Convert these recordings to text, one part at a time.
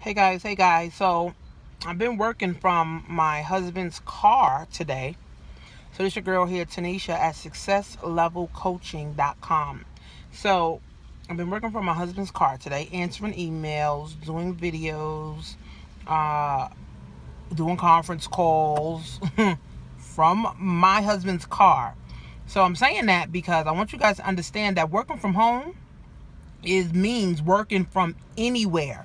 Hey guys. So I've been working from my husband's car today. So this your girl here, Tanisha at successlevelcoaching.com. So I've been working from my husband's car today, answering emails, doing videos, uh, doing conference calls from my husband's car. So I'm saying that because I want you guys to understand that working from home means working from anywhere.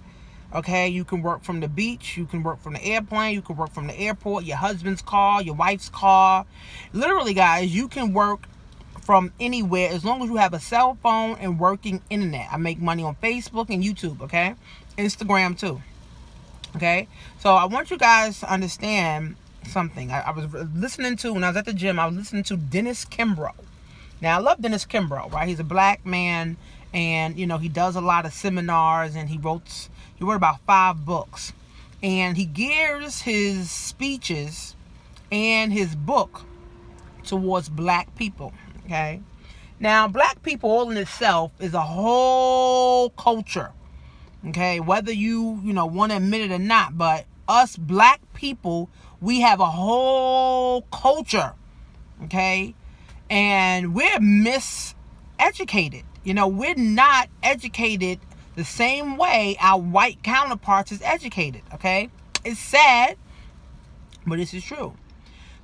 Okay, you can work from the beach, you can work from the airplane, you can work from the airport, your husband's car, your wife's car. Literally, guys, you can work from anywhere as long as you have a cell phone and working internet. I make money on Facebook and YouTube, okay? Instagram too. Okay? So I want you guys to understand something. I was listening to, when I was at the gym, I was listening to Dennis Kimbrough. Now, I love Dennis Kimbrough, right? He's a black man, and, he does a lot of seminars, and he wrote about 5 books. And he gears his speeches and his book towards black people, okay? Now, black people all in itself is a whole culture, okay? Whether you want to admit it or not, but us black people, we have a whole culture, okay? And we're miseducated. We're not educated the same way our white counterparts is educated, okay? It's sad, but this is true.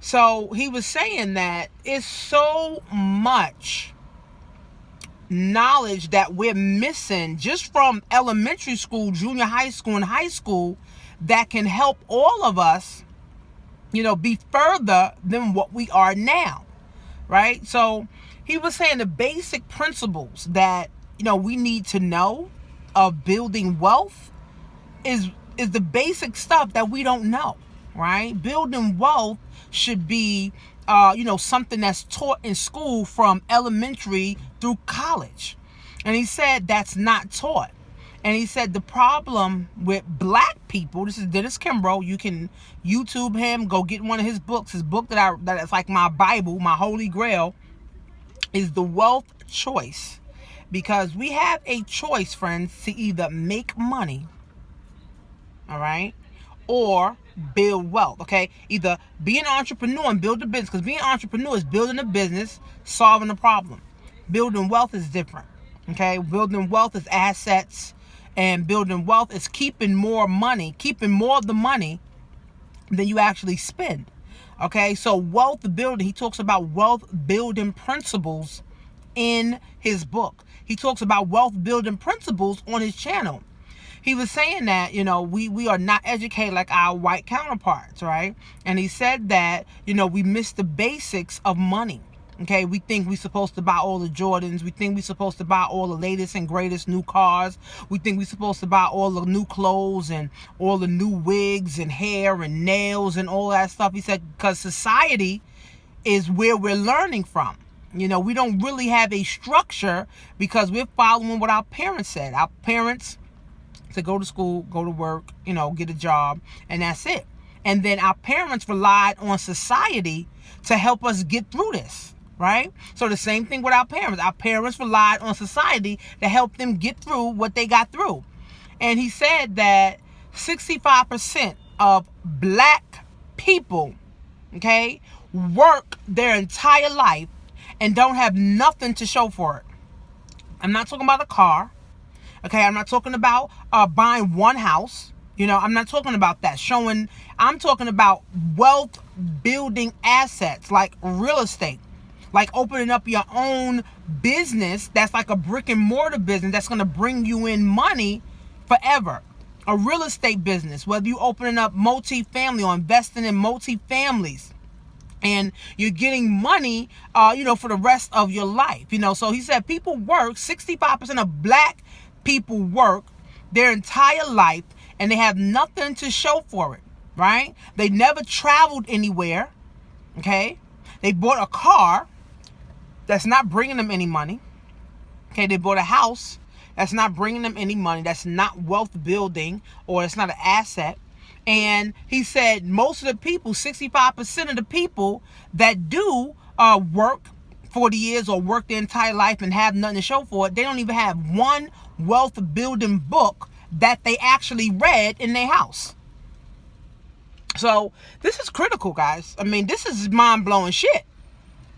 So he was saying that it's so much knowledge that we're missing just from elementary school, junior high school, and high school that can help all of us, be further than what we are now. Right? So he was saying the basic principles that, we need to know of building wealth is the basic stuff that we don't know, right? Building wealth should be, something that's taught in school from elementary through college. And he said that's not taught. And he said the problem with black people, this is Dennis Kimbrough, you can YouTube him, go get one of his books. His book that is like my Bible, my holy grail, is The Wealth Choice. Because we have a choice, friends, to either make money, all right, or build wealth, okay? Either be an entrepreneur and build a business, because being an entrepreneur is building a business, solving a problem. Building wealth is different, okay? Building wealth is assets, and building wealth is keeping more of the money than you actually spend. Okay, so wealth building, he talks about wealth building principles in his book. He talks about wealth building principles on his channel. He was saying that, we are not educated like our white counterparts, right? And he said that, we miss the basics of money. Okay, we think we're supposed to buy all the Jordans. We think we're supposed to buy all the latest and greatest new cars. We think we're supposed to buy all the new clothes and all the new wigs and hair and nails and all that stuff. He said because society is where we're learning from. We don't really have a structure because we're following what our parents said. Our parents said go to school, go to work, get a job, and that's it. And then our parents relied on society to help us get through this. Right? So the same thing with our parents. Our parents relied on society to help them get through what they got through. And he said that 65% of black people, okay, work their entire life and don't have nothing to show for it. I'm not talking about a car. Okay, I'm not talking about buying one house. I'm not talking about that. I'm talking about wealth building assets like real estate. Like opening up your own business that's like a brick and mortar business that's going to bring you in money forever. A real estate business, whether you opening up multifamily or investing in multifamilies, and you're getting money, for the rest of your life. So he said 65% of black people work their entire life and they have nothing to show for it, right? They never traveled anywhere, okay? They bought a car that's not bringing them any money. Okay, they bought a house that's not bringing them any money. That's not wealth building, or it's not an asset. And he said most of the people, 65% of the people that do work 40 years or work their entire life and have nothing to show for it, they don't even have one wealth building book that they actually read in their house. So this is critical, guys. I mean, this is mind-blowing shit.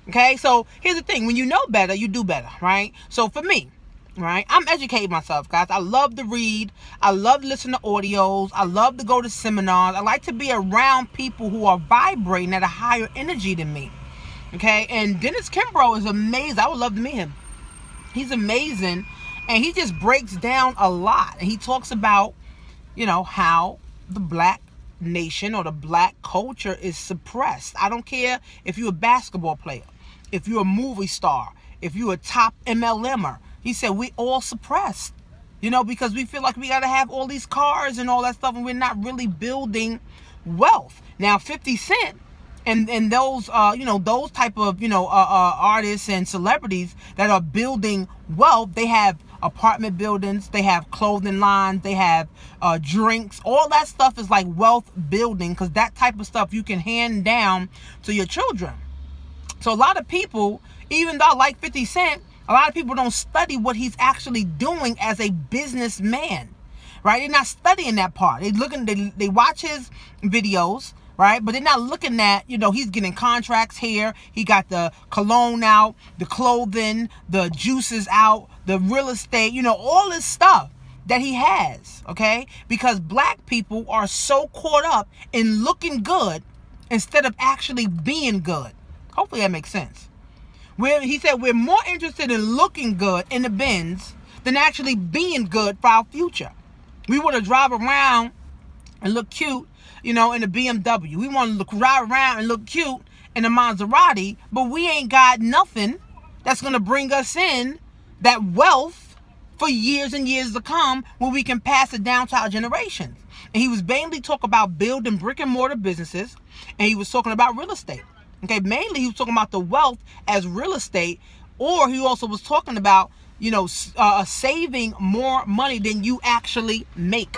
Okay, so here's the thing. When you know better, you do better, right? So for me, right, I'm educating myself, guys. I love to read. I love to listen to audios. I love to go to seminars. I like to be around people who are vibrating at a higher energy than me. Okay, and Dennis Kimbrough is amazing. I would love to meet him. He's amazing, and he just breaks down a lot. And he talks about, how the black nation or the black culture is suppressed. I don't care if you're a basketball player, if you're a movie star, if you're a top MLMer. He said we all suppressed, because we feel like we got to have all these cars and all that stuff, and we're not really building wealth. Now 50 Cent and those those type of artists and celebrities that are building wealth, they have apartment buildings, they have clothing lines, they have drinks. All that stuff is like wealth building, because that type of stuff you can hand down to your children. So a lot of people, even though I like 50 Cent, a lot of people don't study what he's actually doing as a businessman, right? They're not studying that part. They watch his videos, right? But they're not looking at, he's getting contracts here. He got the cologne out, the clothing, the juices out, the real estate, all this stuff that he has, okay? Because black people are so caught up in looking good instead of actually being good. Hopefully that makes sense. He said we're more interested in looking good in the Benz than actually being good for our future. We want to drive around and look cute, in a BMW. We want to drive around and look cute in a Maserati, but we ain't got nothing that's going to bring us in that wealth for years and years to come, where we can pass it down to our generations. And he was mainly talking about building brick and mortar businesses, and he was talking about real estate. Okay, mainly he was talking about the wealth as real estate, or he also was talking about, saving more money than you actually make.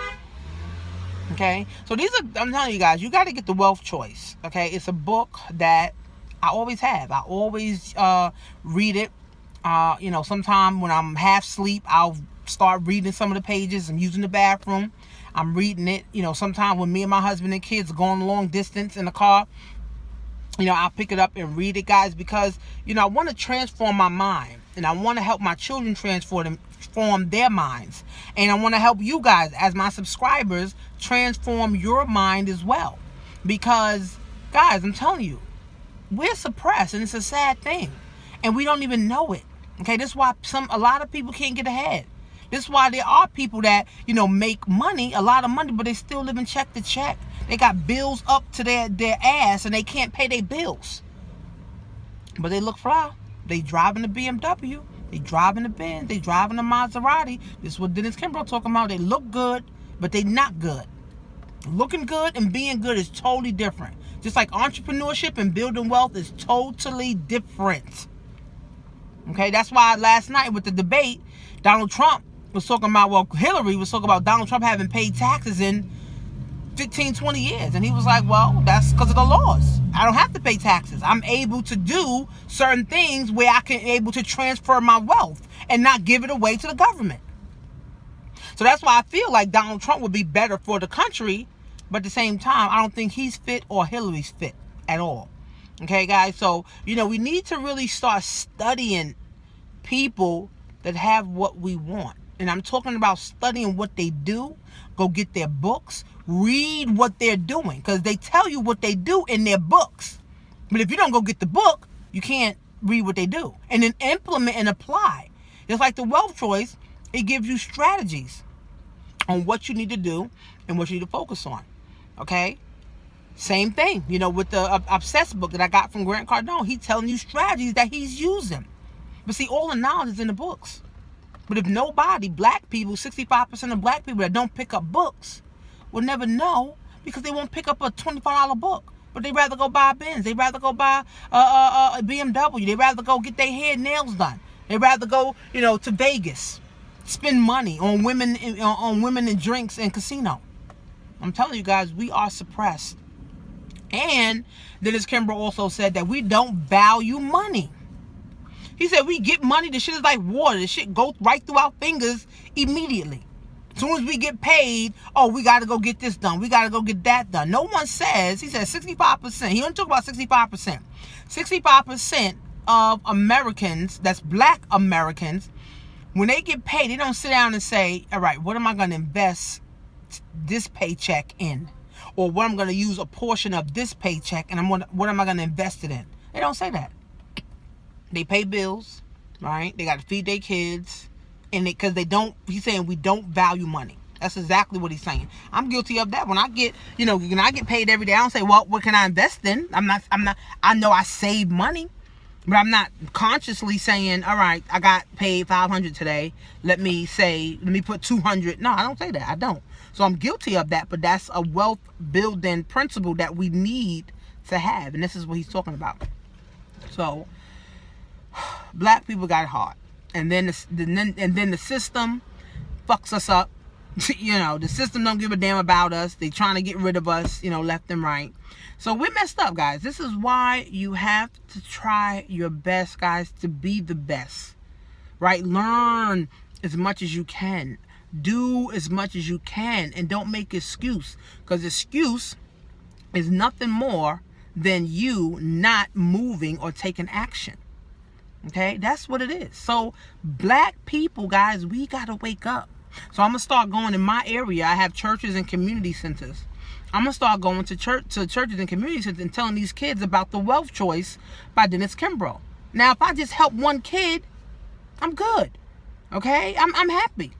Okay, so I'm telling you guys, you got to get the Wealth Choice. Okay, it's a book that I always have. I always read it. Sometime when I'm half asleep, I'll start reading some of the pages. I'm using the bathroom, I'm reading it. Sometime when me and my husband and kids are going a long distance in the car, I'll pick it up and read it, guys, because, I want to transform my mind, and I want to help my children transform their minds. And I want to help you guys, as my subscribers, transform your mind as well. Because, guys, I'm telling you, we're suppressed, and it's a sad thing. And we don't even know it. Okay, this is why a lot of people can't get ahead. This is why there are people that, make money, a lot of money, but they still living check to check. They got bills up to their ass, and they can't pay their bills. But they look fly. They driving the BMW. They driving the Benz. They driving the Maserati. This is what Dennis Kimbrough talking about. They look good, but they not good. Looking good and being good is totally different. Just like entrepreneurship and building wealth is totally different. Okay, that's why last night with the debate, Donald Trump was talking about, Hillary was talking about Donald Trump having paid taxes in 15, 20 years. And he was like, well, that's because of the laws. I don't have to pay taxes. I'm able to do certain things where I can able to transfer my wealth and not give it away to the government. So that's why I feel like Donald Trump would be better for the country. But at the same time, I don't think he's fit or Hillary's fit at all. Okay, guys? So, we need to really start studying people that have what we want. And I'm talking about studying what they do. Go get their books. Read what they're doing, because they tell you what they do in their books. But if you don't go get the book, you can't read what they do and then implement and apply. Just like the Wealth Choice, it gives you strategies on what you need to do and what you need to focus on. Okay? Same thing, with the Obsessed book that I got from Grant Cardone. He's telling you strategies that he's using. But see, all the knowledge is in the books. But if nobody, black people, 65% of black people that don't pick up books will never know, because they won't pick up a $25 book. But they'd rather go buy a Benz. They'd rather go buy a BMW. They'd rather go get their hair and nails done. They'd rather go, to Vegas, spend money on women and drinks and casino. I'm telling you guys, we are suppressed. And Dennis Kimbrough also said that we don't value money. He said we get money, the shit is like water. The shit goes right through our fingers immediately. As soon as we get paid, oh, we got to go get this done. We got to go get that done. No one says, he says 65%. He only talk about 65%. 65% of Americans, that's black Americans, when they get paid, they don't sit down and say, all right, what am I going to invest this paycheck in? Or what I'm going to use a portion of this paycheck and what am I going to invest it in? They don't say that. They pay bills, right? They got to feed their kids. And because he's saying we don't value money. That's exactly what he's saying. I'm guilty of that. When I get, when I get paid every day, I don't say, well, what can I invest in? I know I save money. But I'm not consciously saying, all right, I got paid $500 today. Let me put $200. No, I don't say that. I don't. So I'm guilty of that. But that's a wealth building principle that we need to have. And this is what he's talking about. So black people got it hard. And then the system fucks us up. The system don't give a damn about us. They trying to get rid of us, left and right. So we're messed up, guys. This is why you have to try your best, guys, to be the best, right? Learn as much as you can. Do as much as you can. And don't make excuse. Because excuse is nothing more than you not moving or taking action. Okay? That's what it is. So black people, guys, we got to wake up. So I'm going to start going in my area. I have churches and community centers. I'm going to start going to churches and community centers and telling these kids about The Wealth Choice by Dennis Kimbrough. Now, if I just help one kid, I'm good. Okay? I'm happy.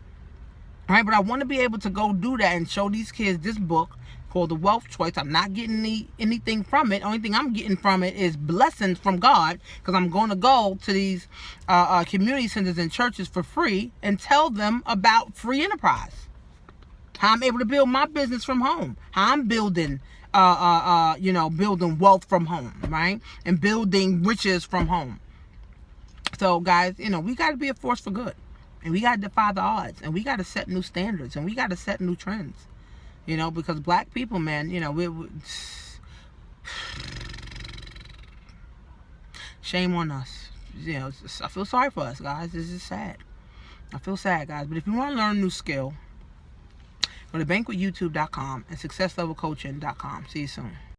All right? But I want to be able to go do that and show these kids this book called The Wealth Choice. I'm not getting anything from it. Only thing I'm getting from it is blessings from God, because I'm going to go to these community centers and churches for free and tell them about free enterprise. How I'm able to build my business from home. How I'm building, building wealth from home, right? And building riches from home. So, guys, we got to be a force for good. And we got to defy the odds. And we got to set new standards. And we got to set new trends. Because black people, man, shame on us. I feel sorry for us, guys. This is sad. I feel sad, guys. But if you want to learn a new skill, go to bankwithyoutube.com and successlevelcoaching.com. See you soon.